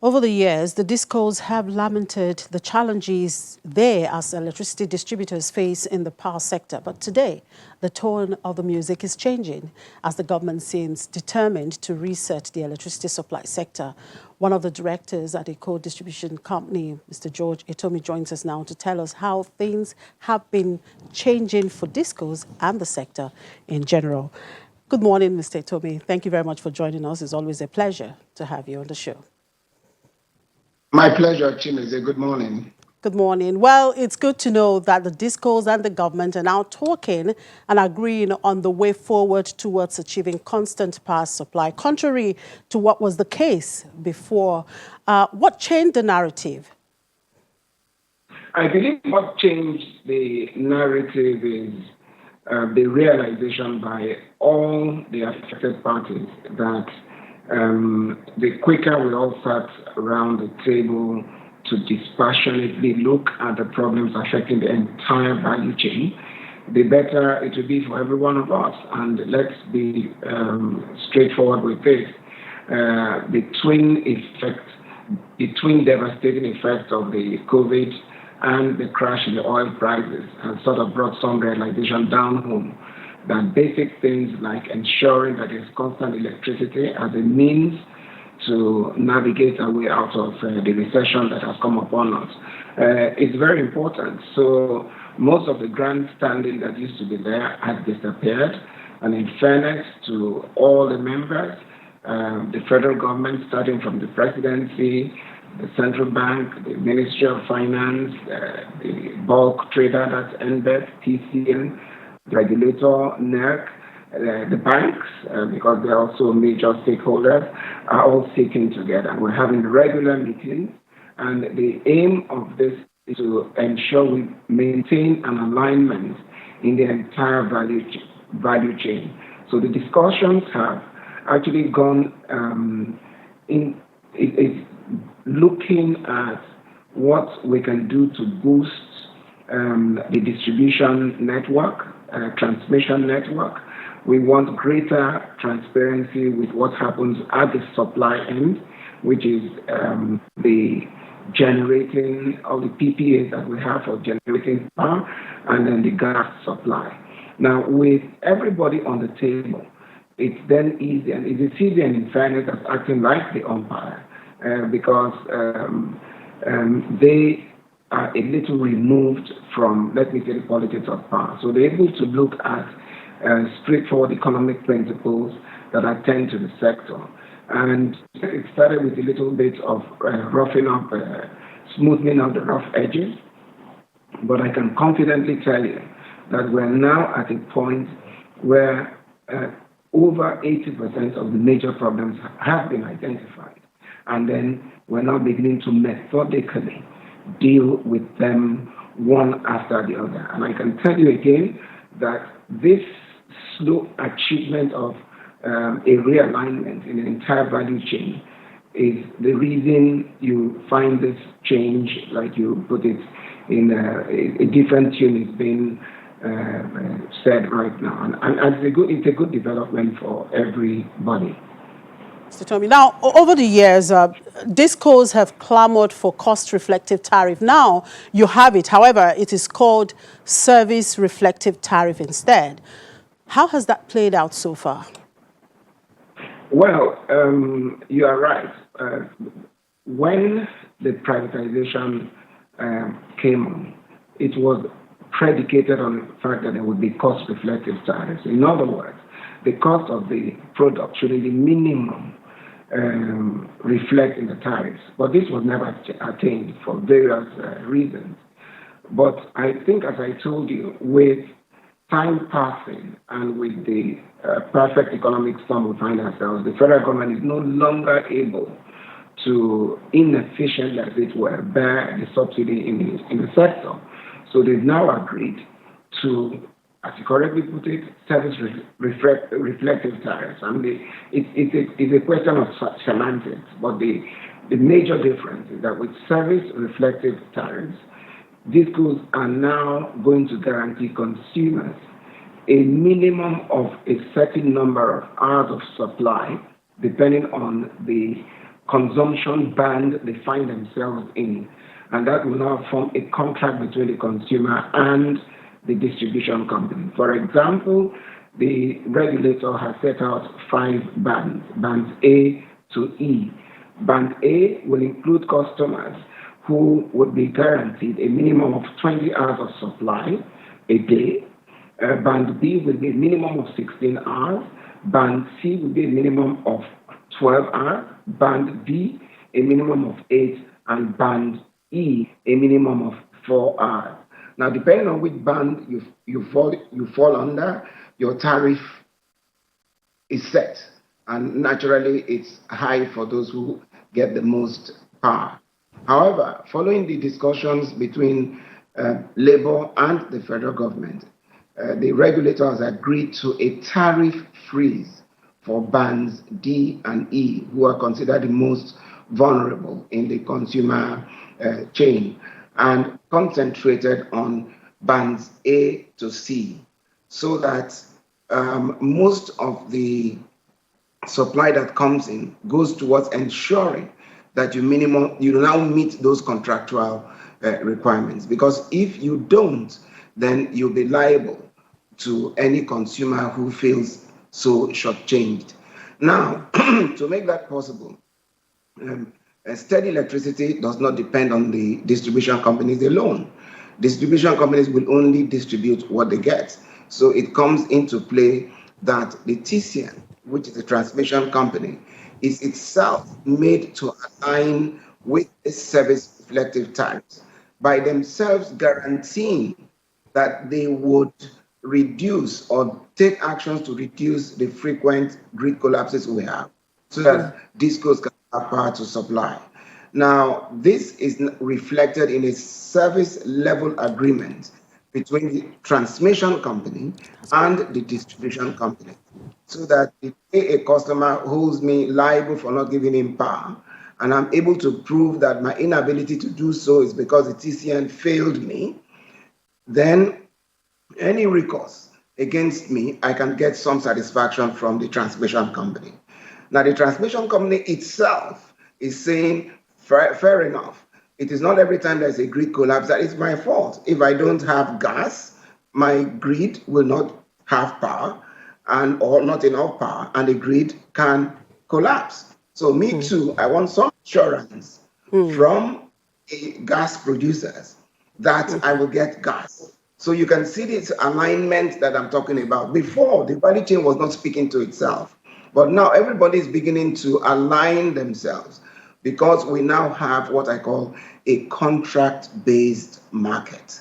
Over the years, the discos have lamented the challenges they, as electricity distributors, face in the power sector. But today, the tone of the music is changing as the government seems determined to reset the electricity supply sector. One of the directors at a co-distribution company, Mr. George Etomi, joins us now to tell us how things have been changing for discos and the sector in general. Good morning, Mr. Etomi. Thank you very much for joining us. It's always a pleasure to have you on the show. My pleasure, Chimeze. Good morning. Good morning. Well, it's good to know that the discos and the government are now talking and agreeing on the way forward towards achieving constant power supply, contrary to what was the case before. What changed the narrative? I believe what changed the narrative is the realization by all the affected parties that the quicker we all sat around the table to dispassionately look at the problems affecting the entire value chain, the better it will be for every one of us. And let's be straightforward with this. The twin devastating effect of the COVID and the crash in the oil prices has sort of brought some realization down home that basic things like ensuring that there's constant electricity as a means to navigate our way out of the recession that has come upon us is very important. So most of the grandstanding that used to be there has disappeared. And in fairness to all the members, the federal government, starting from the presidency, the central bank, the Ministry of Finance, the bulk trader, that's NBET, TCN, the regulator, NERC, the banks, because they're also major stakeholders, are all sitting together. We're having regular meetings, and the aim of this is to ensure we maintain an alignment in the entire value chain. So the discussions have actually gone it's looking at what we can do to boost the distribution network, transmission network. We want greater transparency with what happens at the supply end, which is the generating all the PPAs that we have for generating power, and then the gas supply. Now, with everybody on the table, it's then easy, and it's easy and in fairness as acting like the umpire, because they are a little removed from, let me say, the politics of power. So they're able to look at straightforward economic principles that attend to the sector. And it started with a little bit of roughing up, smoothing out the rough edges. But I can confidently tell you that we're now at a point where over 80% of the major problems have been identified. And then we're now beginning to methodically deal with them one after the other. And I can tell you again that this slow achievement of a realignment in the entire value chain is the reason you find this change, like you put it, in a different tune is being said right now. And it's a good development for everybody. Mr. Tommy, now, over the years, discos have clamored for cost-reflective tariff. Now you have it. However, it is called service-reflective tariff instead. How has that played out so far? Well, you are right. When the privatization came on, it was predicated on the fact that there would be cost-reflective tariffs. In other words, the cost of the product should be the minimum reflect in the tariffs. But this was never attained for various reasons. But I think, as I told you, with time passing and with the perfect economic storm we find ourselves, the federal government is no longer able to inefficiently, as it were, bear the subsidy in the sector. So they've now agreed to, as you correctly put it, service reflective tariffs. And it's a question of semantics, but the major difference is that with service reflective tariffs, discos are now going to guarantee consumers a minimum of a certain number of hours of supply, depending on the consumption band they find themselves in. And that will now form a contract between the consumer and the distribution company. For example, the regulator has set out 5 bands, bands A to E. Band A will include customers who would be guaranteed a minimum of 20 hours of supply a day. Band B will be a minimum of 16 hours. Band C will be a minimum of 12 hours. Band D, a minimum of 8. And band E, a minimum of 4 hours. Now, depending on which band you fall under, your tariff is set. And naturally, it's high for those who get the most power. However, following the discussions between Labour and the federal government, the regulator has agreed to a tariff freeze for bands D and E, who are considered the most vulnerable in the consumer chain, and concentrated on bands A to C, so that most of the supply that comes in goes towards ensuring that you now meet those contractual requirements. Because if you don't, then you'll be liable to any consumer who feels so shortchanged. Now, to make that possible, steady electricity does not depend on the distribution companies alone. Distribution companies will only distribute what they get. So it comes into play that the TCN, which is a transmission company, is itself made to align with the service reflective tariffs by themselves guaranteeing that they would reduce or take actions to reduce the frequent grid collapses we have, so that discos can have power to supply. Now, this is reflected in a service level agreement between the transmission company and the distribution company, so that if a customer holds me liable for not giving him power, and I'm able to prove that my inability to do so is because the TCN failed me, then any recourse against me, I can get some satisfaction from the transmission company. Now, the transmission company itself is saying, fair enough. It is not every time there's a grid collapse that it's my fault. If I don't have gas, my grid will not have power or not enough power, and the grid can collapse. So me too, I want some assurance from gas producers that I will get gas. So you can see this alignment that I'm talking about. Before, the value chain was not speaking to itself. But now everybody is beginning to align themselves, because we now have what I call a contract-based market.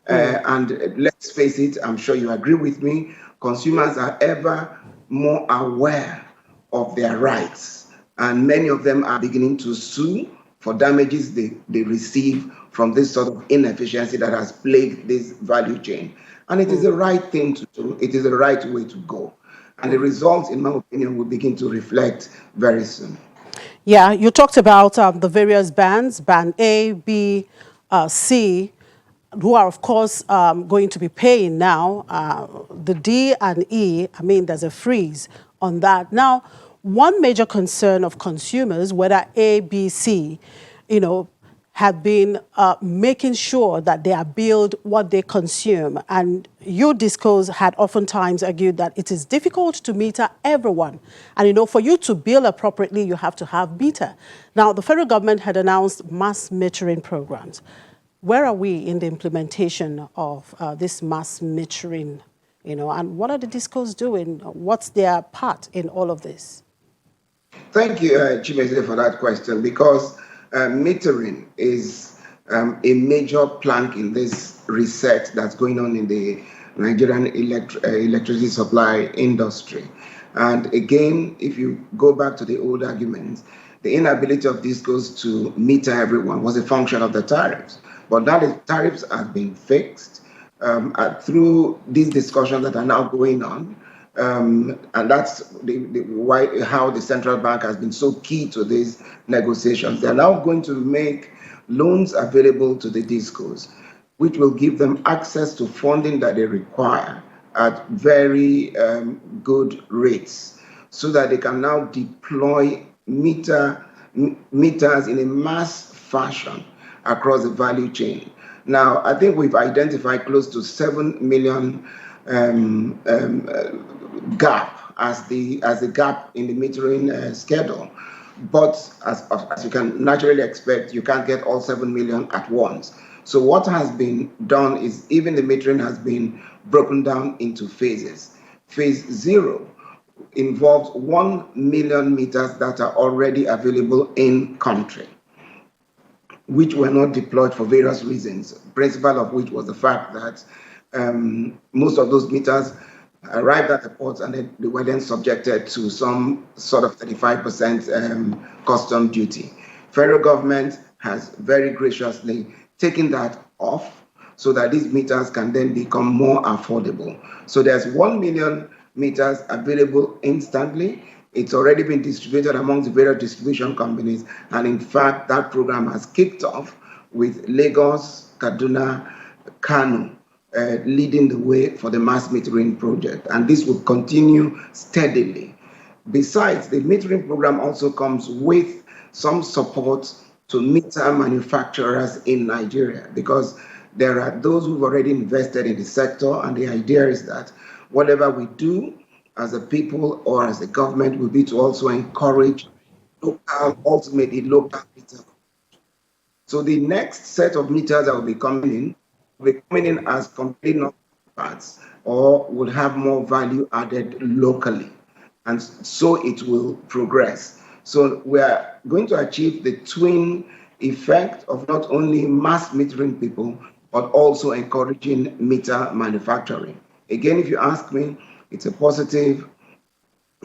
And let's face it, I'm sure you agree with me, consumers are ever more aware of their rights. And many of them are beginning to sue for damages they receive from this sort of inefficiency that has plagued this value chain. And it is the right thing to do. It is the right way to go. And the results, in my opinion, will begin to reflect very soon. Yeah, you talked about the various bands, band A, B, C, who are, of course, going to be paying now. The D and E, I mean, there's a freeze on that. Now, one major concern of consumers, whether A, B, C, have been making sure that they are billed what they consume. And you, Discos, had oftentimes argued that it is difficult to meter everyone. And, for you to bill appropriately, you have to have meter. Now, the federal government had announced mass metering programs. Where are we in the implementation of this mass metering, and what are the Discos doing? What's their part in all of this? Thank you, Chimeze, for that question, because metering is a major plank in this reset that's going on in the Nigerian electricity supply industry. And again, if you go back to the old arguments, the inability of Discos to meter everyone was a function of the tariffs. But now the tariffs have been fixed through these discussions that are now going on. And that's how the central bank has been so key to these negotiations. They're now going to make loans available to the Discos, which will give them access to funding that they require at very good rates, so that they can now deploy meter meters in a mass fashion across the value chain. Now, I think we've identified close to 7 million gap as the gap in the metering schedule. But as you can naturally expect, you can't get all 7 million at once. So what has been done is even the metering has been broken down into phases. Phase 0 involves 1 million meters that are already available in country, which were not deployed for various reasons, principal of which was the fact that most of those meters arrived at the ports and they were then subjected to some sort of 35% custom duty. Federal government has very graciously taken that off so that these meters can then become more affordable. So there's 1 million meters available instantly. It's already been distributed among the various distribution companies. And in fact, that program has kicked off with Lagos, Kaduna, Kano leading the way for the mass metering project. And this will continue steadily. Besides, the metering program also comes with some support to meter manufacturers in Nigeria, because there are those who've already invested in the sector, and the idea is that whatever we do as a people or as a government will be to also encourage ultimately local meter. So the next set of meters that will be coming in as complete parts or would have more value added locally. And so it will progress. So we are going to achieve the twin effect of not only mass metering people, but also encouraging meter manufacturing. Again, if you ask me, it's a positive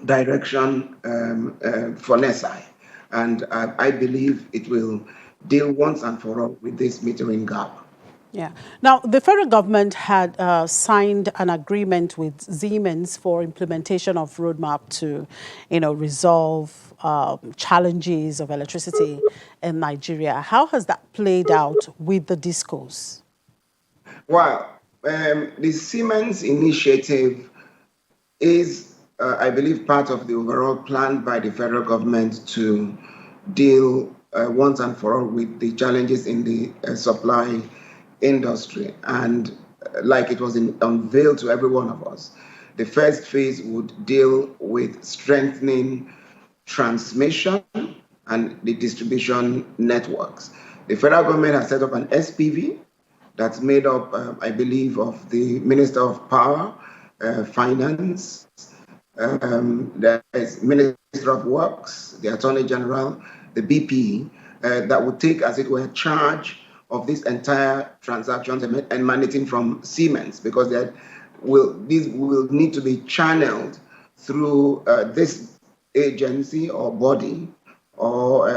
direction for NESI. And I believe it will deal once and for all with this metering gap. Yeah. Now, the federal government had signed an agreement with Siemens for implementation of roadmap to, resolve challenges of electricity in Nigeria. How has that played out with the discos? Well, the Siemens Initiative is, I believe, part of the overall plan by the federal government to deal once and for all with the challenges in the supply industry. And like it was unveiled to every one of us, the first phase would deal with strengthening transmission and the distribution networks. The federal government has set up an SPV that's made up, I believe, of the Minister of Power, Finance, there is Minister of Works, the Attorney General, the BP, that would take, as it were, charge of this entire transactions emanating from Siemens, because these will need to be channeled through this agency or body or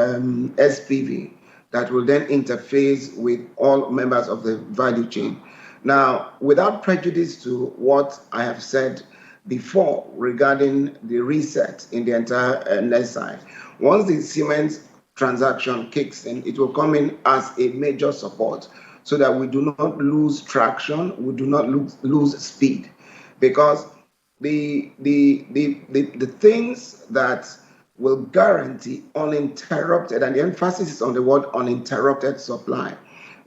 SPV that will then interface with all members of the value chain. Now, without prejudice to what I have said before regarding the reset in the entire NESI, once the Siemens transaction kicks in, it will come in as a major support so that we do not lose traction, we do not lose speed, because the things that will guarantee uninterrupted, and the emphasis is on the word uninterrupted supply,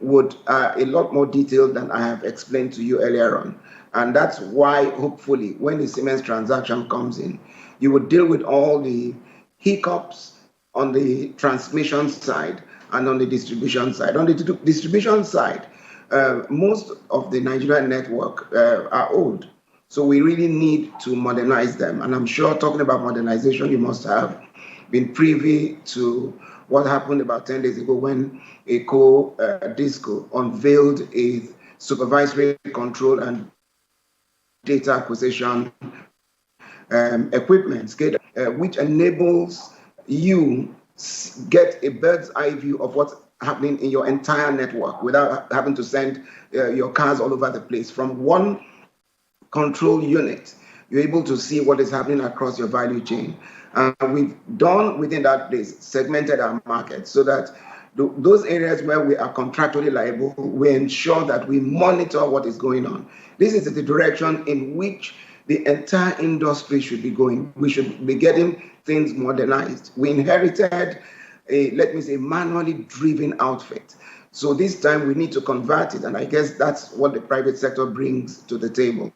would a lot more detailed than I have explained to you earlier on. And that's why, hopefully, when the Siemens transaction comes in, you would deal with all the hiccups on the transmission side and on the distribution side. On the distribution side, most of the Nigerian network are old. So we really need to modernize them. And I'm sure, talking about modernization, you must have been privy to what happened about 10 days ago when Disco unveiled a supervisory control and data acquisition equipment, which enables you get a bird's eye view of what's happening in your entire network without having to send your cars all over the place. From one control unit, you're able to see what is happening across your value chain. And we've done within that place, segmented our market so that those areas where we are contractually liable, we ensure that we monitor what is going on. This is the direction in which the entire industry should be going. We should be getting things modernized. We inherited let me say, manually driven outfit. So this time we need to convert it, and I guess that's what the private sector brings to the table.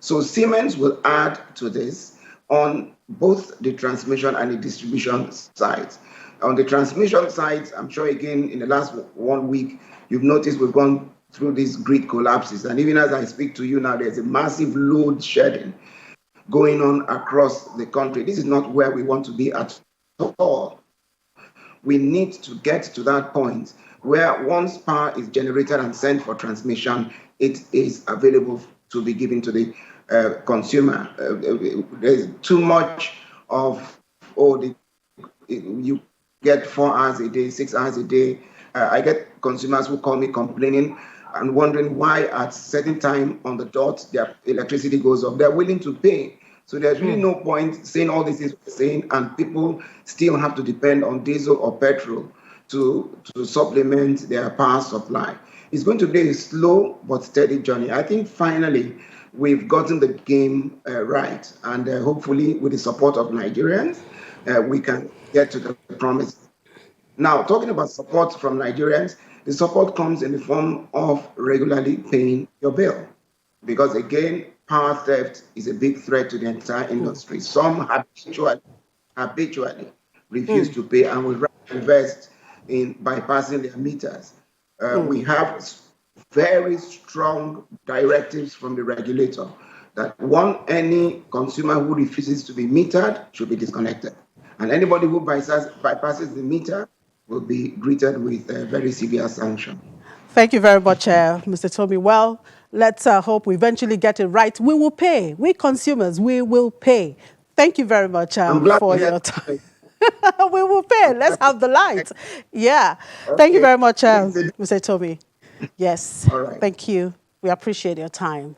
So Siemens will add to this on both the transmission and the distribution sides. On the transmission side, I'm sure again in the last 1 week, you've noticed we've gone through these grid collapses. And even as I speak to you now, there's a massive load shedding going on across the country. This is not where we want to be at all. We need to get to that point where once power is generated and sent for transmission, it is available to be given to the consumer. There's too much of, you get 4 hours a day, 6 hours a day. I get consumers who call me complaining and wondering why at certain time on the dot their electricity goes up. They're willing to pay. So there's really no point saying all these things we're saying, and people still have to depend on diesel or petrol to supplement their power supply. It's going to be a slow but steady journey. I think finally we've gotten the game right, and hopefully with the support of Nigerians, we can get to the promise. Now, talking about support from Nigerians, the support comes in the form of regularly paying your bill. Because again, power theft is a big threat to the entire industry. Some habitually refuse to pay and will rather invest in bypassing their meters. We have very strong directives from the regulator that any consumer who refuses to be metered should be disconnected. And anybody who bypasses the meter will be greeted with a very severe sanction. Thank you very much, Mr. Etomi. Well, let's hope we eventually get it right. We will pay. We consumers, we will pay. Thank you very much I'm glad for to hear your time. We will pay. Let's have the light. Yeah. Thank you Okay. very much, Mr. Etomi. Yes. All right. Thank you. We appreciate your time.